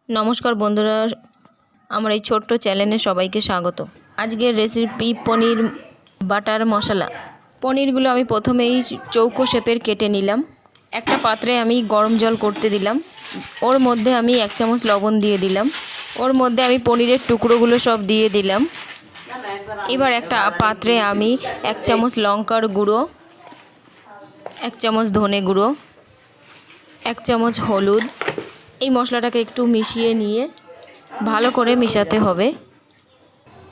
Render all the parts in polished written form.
নমস্কার বন্ধুরা, আমার এই ছোট্ট চ্যানেলে সবাইকে স্বাগত। আজকের রেসিপি পনির বাটার মশলা। পনিরগুলো আমি প্রথমেই চৌকো শেপের কেটে নিলাম। একটা পাত্রে আমি গরম জল করতে দিলাম। ওর মধ্যে আমি 1 চামচ লবণ দিয়ে দিলাম। ওর মধ্যে আমি পনিরের টুকরোগুলো সব দিয়ে দিলাম। এবার একটা পাত্রে আমি 1 চামচ লঙ্কার গুঁড়ো, 1 চামচ ধনে গুঁড়ো, 1 চামচ হলুদ, এই মশলাটাকে একটু মিশিয়ে নিয়ে ভালো করে মিশাতে হবে।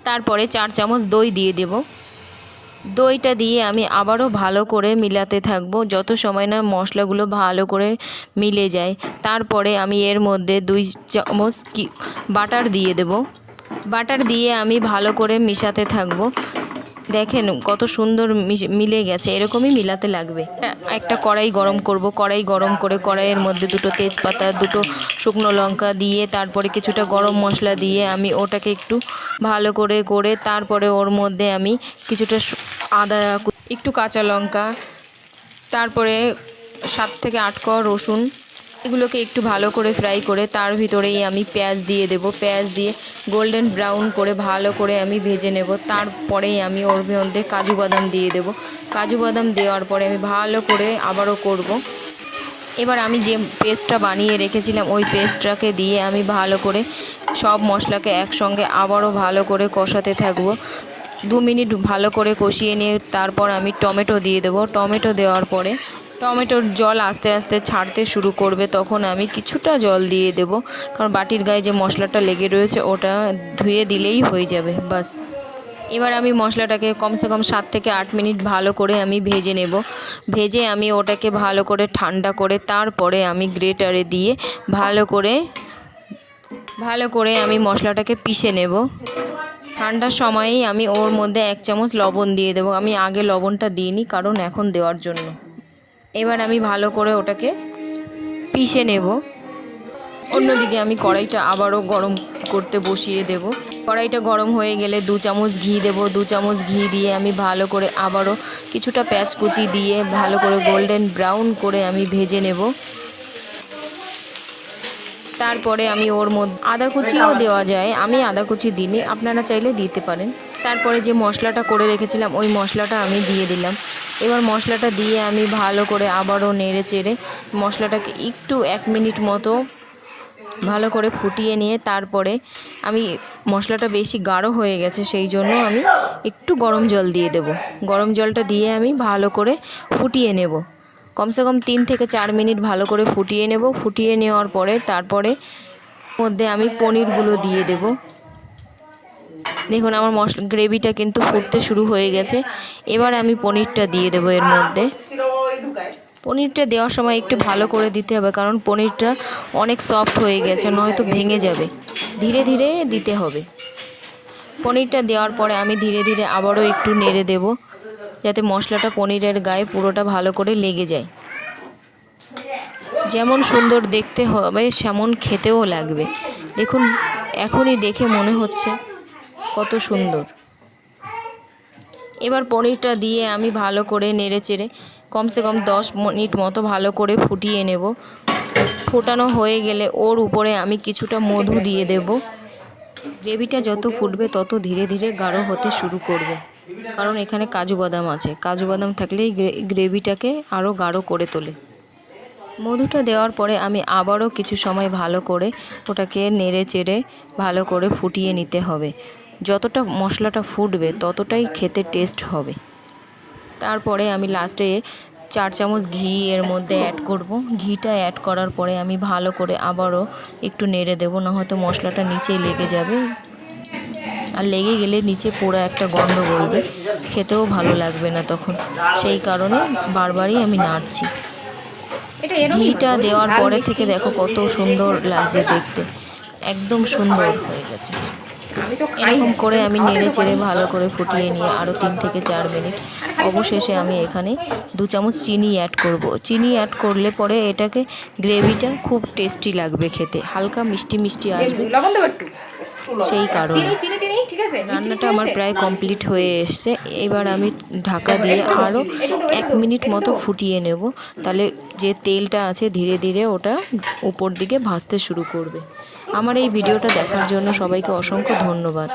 তারপরে 4 চামচ দই দিয়ে দেব। দইটা দিয়ে আমি আবারও ভালো করে মিলাতে থাকবো যত সময় না মশলাগুলো ভালো করে মিলে যায়। তারপরে আমি এর মধ্যে 2 চামচ বাটার দিয়ে দেব। বাটার দিয়ে আমি ভালো করে মিশাতে থাকবো। দেখেন কত সুন্দর মিলে গেছে, এরকমই মিলাতে লাগবে। একটা কড়াই গরম করব। কড়াই গরম করে কড়াইয়ের মধ্যে 2টো তেজপাতা, 2টো শুকনো লঙ্কা দিয়ে তারপরে কিছুটা গরম মশলা দিয়ে আমি ওটাকে একটু ভালো করে তারপরে ওর মধ্যে আমি কিছুটা আদা, একটু কাঁচা লঙ্কা, তারপরে 7 থেকে 8 কোয়া রসুন, এগুলোকে একটু ভালো করে ফ্রাই করে তার ভিতরেই আমি পেঁয়াজ দিয়ে দেব। পেঁয়াজ দিয়ে গোল্ডেন ব্রাউন করে ভালো করে আমি ভেজে নেব। তারপরেই আমি ওর মধ্যে কাজু বাদাম দিয়ে দেব। কাজু বাদাম দেওয়ার পরে আমি ভালো করে আবারও করব। এবার আমি যে পেস্টটা বানিয়ে রেখেছিলাম ওই পেস্টটাকে দিয়ে আমি ভালো করে সব মশলাকে একসঙ্গে আবারও ভালো করে কষাতে থাকবো। 2 মিনিট ভালো করে কষিয়ে নিয়ে তারপর আমি টমেটো দিয়ে দেবো। টমেটো দেওয়ার পরে টমেটোর জল আস্তে আস্তে ছাড়তে শুরু করবে, তখন আমি কিছুটা জল দিয়ে দেব, কারণ বাটির গায়ে যে মশলাটা লেগে রয়েছে ওটা ধুয়ে দিলেই হয়ে যাবে, বাস। এবার আমি মশলাটাকে কমসে কম 7 থেকে 8 মিনিট ভালো করে আমি ভেজে নেব। ভেজে আমি ওটাকে ভালো করে ঠান্ডা করে তারপরে আমি গ্রেটারে দিয়ে ভালো করে আমি মশলাটাকে পিষে নেব। ঠান্ডার সময়েই আমি ওর মধ্যে 1 চামচ লবণ দিয়ে দেবো। আমি আগে লবণটা দিইনি, কারণ এখন দেওয়ার জন্য। এবার আমি ভালো করে ওটাকে পিষে নেব। অন্যদিকে আমি কড়াইটা আবারও গরম করতে বসিয়ে দেব। কড়াইটা গরম হয়ে গেলে 2 চামচ ঘি দেব। 2 চামচ ঘি দিয়ে আমি ভালো করে আবারও কিছুটা পেঁয়াজ কুচি দিয়ে ভালো করে গোল্ডেন ব্রাউন করে আমি ভেজে নেব। তারপরে আমি ওর মধ্যে আদা কুচিও দেওয়া যায়, আমি আদা কুচি দিইনি, আপনারা চাইলে দিতে পারেন। তারপরে যে মশলাটা করে রেখেছিলাম ওই মশলাটা আমি দিয়ে দিলাম। এবার মশলাটা দিয়ে আমি ভালো করে আবারও নেড়ে চেড়ে মশলাটাকে একটু 1 মিনিট মতো ভালো করে ফুটিয়ে নিয়ে তারপরে আমি মশলাটা বেশি গাঢ় হয়ে গেছে সেই জন্য আমি একটু গরম জল দিয়ে দেব। গরম জলটা দিয়ে আমি ভালো করে ফুটিয়ে নেব। কমসে কম 3 থেকে 4 মিনিট ভালো করে ফুটিয়ে নেব। ফুটিয়ে নেওয়ার পরে তারপরে মধ্যে আমি পনিরগুলো দিয়ে দেব। দেখুন আমার গ্রেভিটা কিন্তু ফুটতে শুরু হয়ে গেছে। এবার আমি পনিরটা দিয়ে দেবো এর মধ্যে। পনিরটা দেওয়ার সময় একটু ভালো করে দিতে হবে, কারণ পনিরটা অনেক সফট হয়ে গেছে, নয়তো ভেঙে যাবে। ধীরে ধীরে দিতে হবে। পনিরটা দেওয়ার পরে আমি ধীরে ধীরে আবারও একটু নেড়ে দেব, যাতে মশলাটা পনিরের গায়ে পুরোটা ভালো করে লেগে যায়। যেমন সুন্দর দেখতে হবে সেমন খেতেও লাগবে। দেখুন এখনই দেখে মনে হচ্ছে কত সুন্দর। এবার পনিরটা দিয়ে আমি ভালো করে নেড়ে চেড়ে কমসে কম 10 মিনিট মতো ভালো করে ফুটিয়ে নেব। ফোটানো হয়ে গেলে ওর উপরে আমি কিছুটা মধু দিয়ে দেব। গ্রেভিটা যত ফুটবে তত ধীরে ধীরে গাঢ় হতে শুরু করবে, কারণ এখানে কাজু বাদাম আছে। কাজু বাদাম থাকলেই গ্রেভিটাকে আরও গাঢ় করে তোলে। মধুটা দেওয়ার পরে আমি আবারও কিছু সময় ভালো করে ওটাকে নেড়ে চেড়ে ভালো করে ফুটিয়ে নিতে হবে। যতটা মশলাটা ফুটবে ততটাই খেতে টেস্ট হবে। তারপরে আমি লাস্টে 4 চামচ ঘি এর মধ্যে অ্যাড করব। ঘিটা অ্যাড করার পরে আমি ভালো করে আবারও একটু নেড়ে দেবো, না হয়তো মশলাটা নিচেই লেগে যাবে, আর লেগে গেলে নিচে পোড়া একটা গন্ধ বলবে, খেতেও ভালো লাগবে না তখন। সেই কারণে বারবারই আমি নাড়ছি। ঘিটা দেওয়ার পরে থেকে দেখো কত সুন্দর লাগছে দেখতে, একদম সুন্দর হয়ে গেছে। এরকম করে আমি নেড়ে চেড়ে ভালো করে ফুটিয়ে নিয়ে আরও 3 থেকে 4 মিনিট অবশেষে আমি এখানে 2 চামচ চিনি অ্যাড করব। চিনি অ্যাড করলে পরে এটাকে গ্রেভিটা খুব টেস্টি লাগবে খেতে, হালকা মিষ্টি মিষ্টি আসবে। সেই কারণে রান্নাটা আমার প্রায় কমপ্লিট হয়ে এসছে। এবার আমি ঢাকা দিয়ে আরও 1 মিনিট মতো ফুটিয়ে নেব, তাহলে যে তেলটা আছে ধীরে ধীরে ওটা উপর দিকে ভাসতে শুরু করবে। আমার এই ভিডিওটা দেখার জন্য সবাইকে অসংখ্য ধন্যবাদ।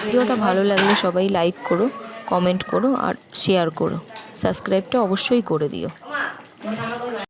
ভিডিওটা ভালো লাগলে সবাই লাইক করো, কমেন্ট করো আর শেয়ার করো। সাবস্ক্রাইবটা অবশ্যই করে দিও।